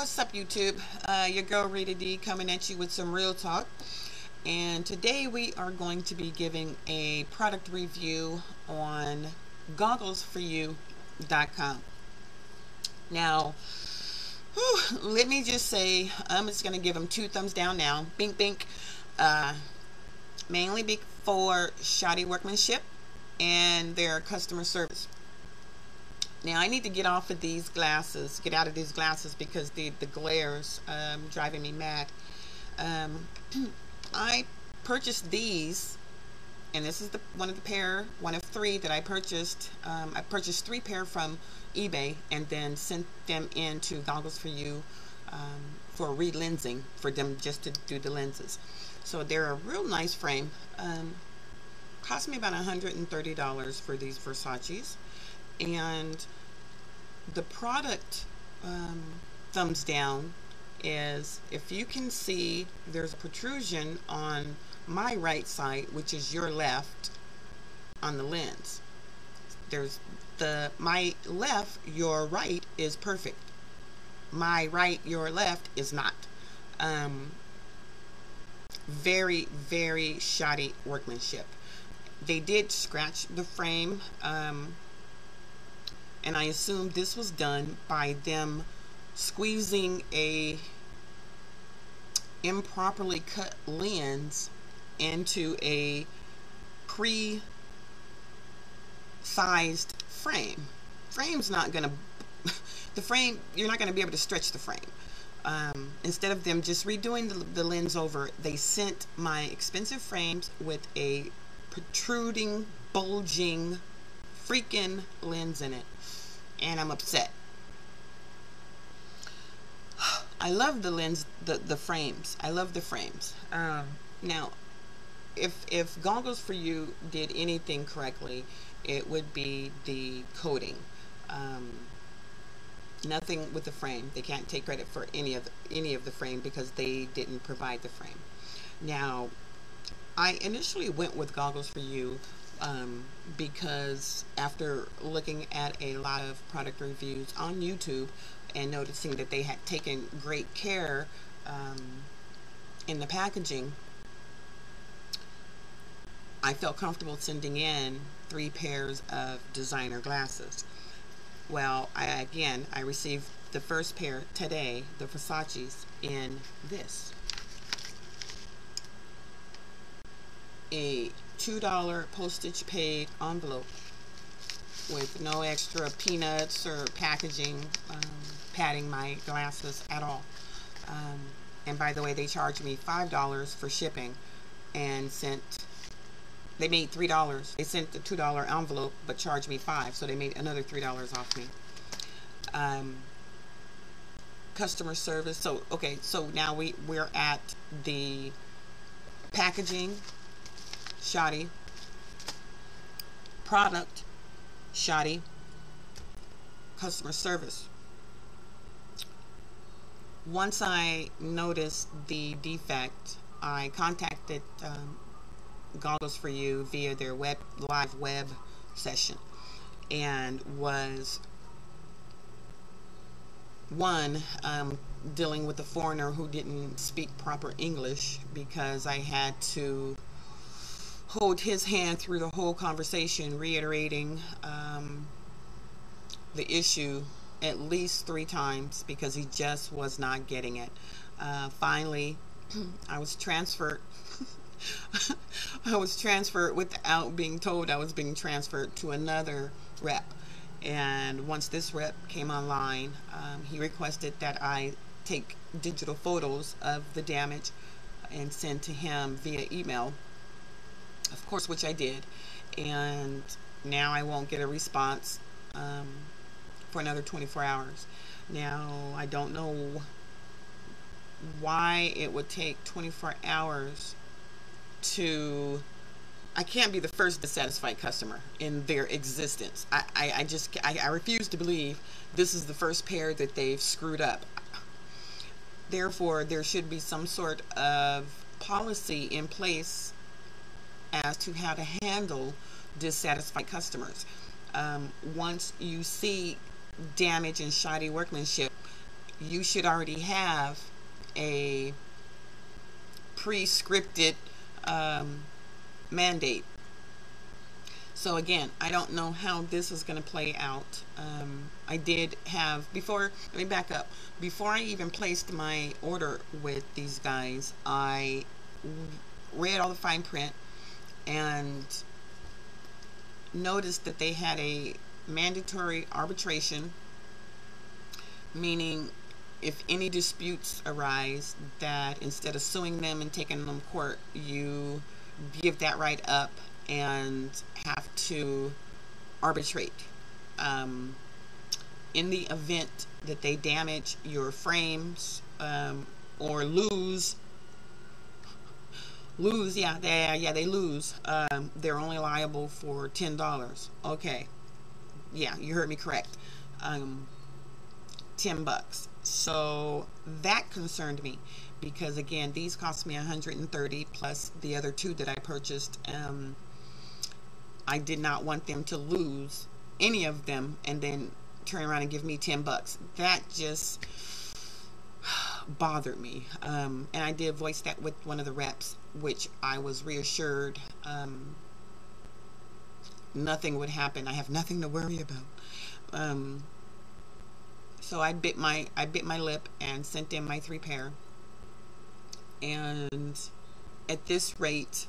What's up, YouTube? Your girl Rita D coming at you with some real talk. And today we are going to be giving a product review on Goggles4u.com. Now, let me just say, I'm just going to give them 2 thumbs down now. Bink, bink. Mainly for shoddy workmanship and their customer service. Now I need to get off of these glasses, get out of these glasses because the glare's driving me mad. I purchased these, and this is one of 3 that I purchased. I purchased 3 pair from eBay and then sent them into Goggles4u for relensing, for them just to do the lenses. So they're a real nice frame. Cost me about $130 for these Versace's. And the product thumbs down is, if you can see, there's a protrusion on my right side, which is your left, on the lens. There's my left, your right is perfect. My right, your left is not. Very, very shoddy workmanship. They did scratch the frame, and I assume this was done by them squeezing a improperly cut lens into a pre-sized frame. Frame's not gonna the frame, you're not gonna be able to stretch the frame. Instead of them just redoing the lens over, they sent my expensive frames with a protruding, bulging freaking lens in it, and I'm upset. I love the lens, the frames. I love the frames. Now, if Goggles4u did anything correctly, it would be the coating. Nothing with the frame. They can't take credit for any of the frame because they didn't provide the frame. Now, I initially went with Goggles4u because after looking at a lot of product reviews on YouTube and noticing that they had taken great care in the packaging, I felt comfortable sending in 3 pairs of designer glasses. Well, I received the first pair today, the Versace's, in this. A $2 postage paid envelope with no extra peanuts or packaging padding my glasses at all. And by the way, they charged me $5 for shipping and they made $3. They sent the $2 envelope but charged me $5, so they made another $3 off me. Customer service. So okay, so now we're at the packaging, shoddy, product, shoddy, customer service. Once I noticed the defect, I contacted Goggles4u via their live web session, and was dealing with a foreigner who didn't speak proper English, because I had to hold his hand through the whole conversation, reiterating the issue at least 3 times because he just was not getting it. Finally, I was transferred. I was transferred without being told I was being transferred to another rep. And once this rep came online, he requested that I take digital photos of the damage and send to him via email, of course, which I did. And now I won't get a response for another 24 hours. Now, I don't know why it would take 24 hours to... I can't be the first dissatisfied customer in their existence. I refuse to believe this is the first pair that they've screwed up. Therefore, there should be some sort of policy in place as to how to handle dissatisfied customers. Once you see damage and shoddy workmanship, you should already have a pre-scripted mandate. So again, I don't know how this is going to play out. I did have, before, let me back up. Before I even placed my order with these guys, I read all the fine print and noticed that they had a mandatory arbitration, meaning if any disputes arise, that instead of suing them and taking them to court, you give that right up and have to arbitrate. In the event that they damage your frames or lose, they lose. They're only liable for $10. Okay, yeah, you heard me correct. $10. So that concerned me because again, these cost me $130 plus the other two that I purchased. I did not want them to lose any of them and then turn around and give me $10. That just bothered me. And I did voice that with one of the reps, which I was reassured nothing would happen. I have nothing to worry about. So I bit my lip and sent in my 3 pair. And at this rate,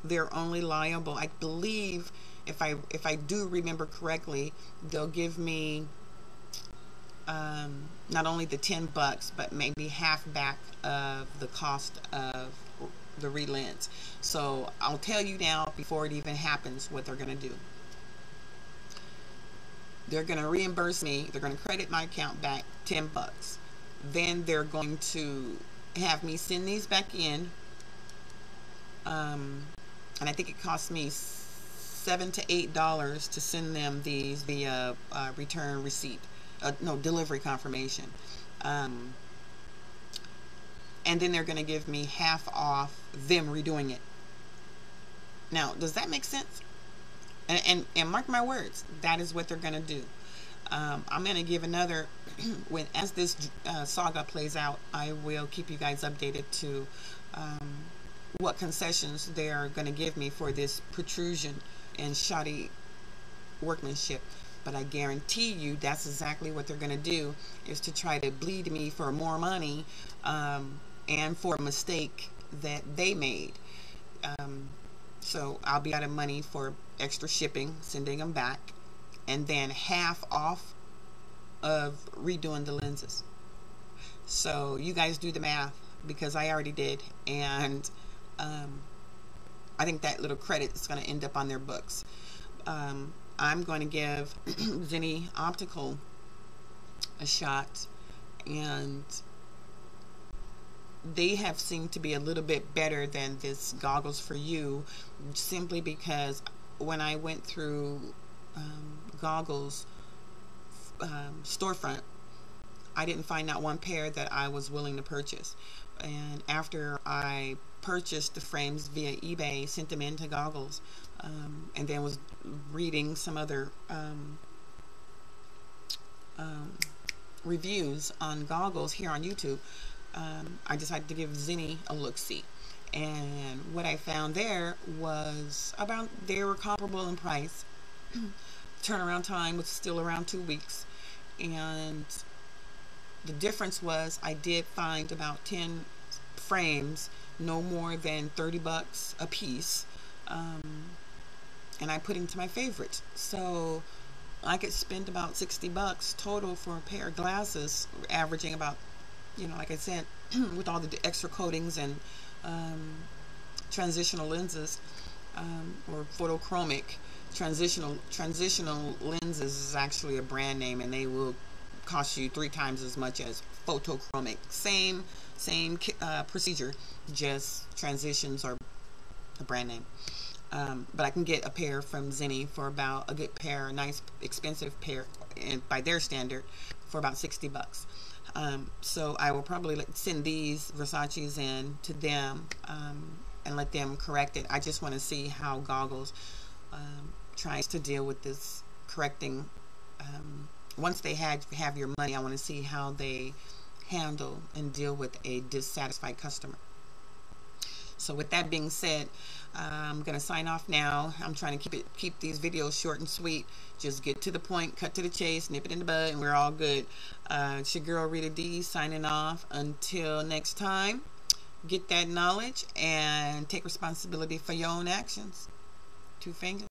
they're only liable, I believe, if I do remember correctly, they'll give me not only the $10 but maybe half back of the cost of the relents. So I'll tell you now before it even happens what they're gonna do. They're gonna reimburse me, they're gonna credit my account back $10. Then they're going to have me send these back in, and I think it cost me $7 to $8 to send them these via return receipt, no, delivery confirmation. And then they're going to give me half off them redoing it. Now, does that make sense? And mark my words, that is what they're going to do. I'm going to give another, as this saga plays out, I will keep you guys updated to what concessions they're going to give me for this protrusion and shoddy workmanship. But I guarantee you that's exactly what they're going to do, is to try to bleed me for more money and for a mistake that they made. So I'll be out of money for extra shipping, sending them back, and then half off of redoing the lenses. So you guys do the math, because I already did, and I think that little credit is going to end up on their books. I'm going to give Zenny Optical a shot, and they have seemed to be a little bit better than this Goggles4u, simply because when I went through Goggles storefront, I didn't find not one pair that I was willing to purchase. And after I purchased the frames via eBay, sent them into Goggles, and then was reading some other reviews on Goggles here on YouTube, I decided to give Zenny a look-see. And what I found there was they were comparable in price. Turnaround time was still around 2 weeks. And the difference was I did find about 10 frames, no more than $30 a piece. And I put into my favorites. So I could spend about $60 total for a pair of glasses, averaging about, like I said, with all the extra coatings and transitional lenses, or photochromic. Transitional lenses is actually a brand name, and they will cost you 3 times as much as photochromic. Same procedure, just transitions are a brand name. But I can get a pair from Zenny for about a good pair, a nice expensive pair, and by their standard, for about $60. So I will probably send these Versace's in to them and let them correct it. I just want to see how Goggles tries to deal with this correcting once they have your money, I want to see how they handle and deal with a dissatisfied customer. So with that being said, I'm gonna sign off now. I'm trying to keep these videos short and sweet. Just get to the point, cut to the chase, nip it in the bud, and we're all good. It's your girl Rita D signing off. Until next time, get that knowledge and take responsibility for your own actions. 2 fingers.